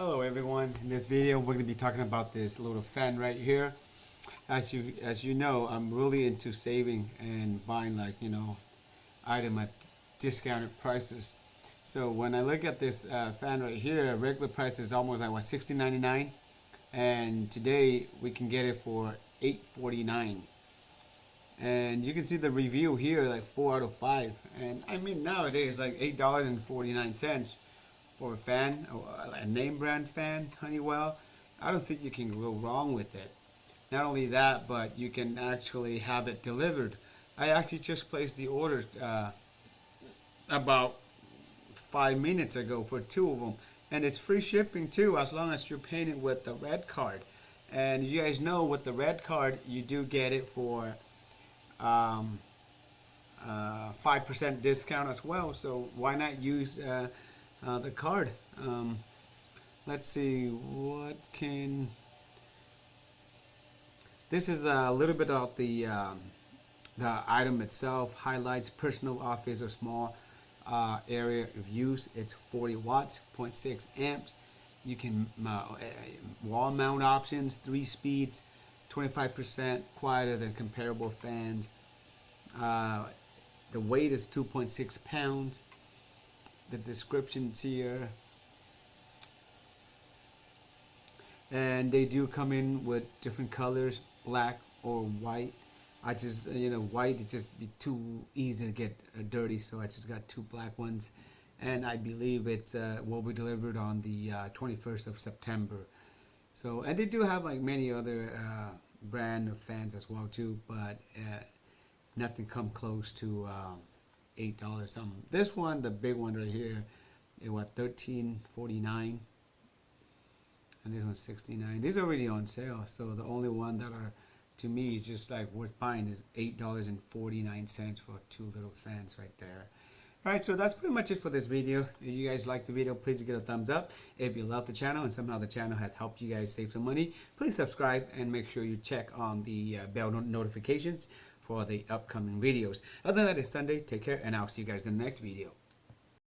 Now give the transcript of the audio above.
Hello everyone. In this video we're going to be talking about this little fan right here. As you know, I'm really into saving and buying item at discounted prices. So when I look at this fan right here, regular price is almost like what, $16.99, and today we can get it for $8.49. And you can see the review here, like 4 out of 5. And I mean, nowadays like $8.49 for a fan, a name brand fan, Honeywell. I don't think you can go wrong with it. Not only that, but you can actually have it delivered. I actually just placed the order about 5 minutes ago for 2 of them, and it's free shipping too, as long as you're paying it with the red card. And you guys know, with the red card you do get it for 5% discount as well. So why not use the card? Let's see, what can... This is a little bit about the item itself. Highlights personal office or small area of use. It's 40 watts, 0.6 amps. You can wall mount options, 3 speeds, 25% quieter than comparable fans. The weight is 2.6 pounds. The description's here. And they do come in with different colors, black or white. I just, white, it just be too easy to get dirty, so I just got 2 black ones. And I believe it will be delivered on the 21st of September. So, and they do have like many other brand of fans as well too, but nothing come close to $8 something. This one, the big one right here, it was $13.49. And this one's $69. These are already on sale, so the only one that are, to me, is just like worth buying is $8.49 for 2 little fans right there. Alright, so that's pretty much it for this video. If you guys like the video, please give it a thumbs up. If you love the channel and somehow the channel has helped you guys save some money, please subscribe and make sure you check on the bell notifications for the upcoming videos. Other than that, it's Sunday. Take care, and I'll see you guys in the next video.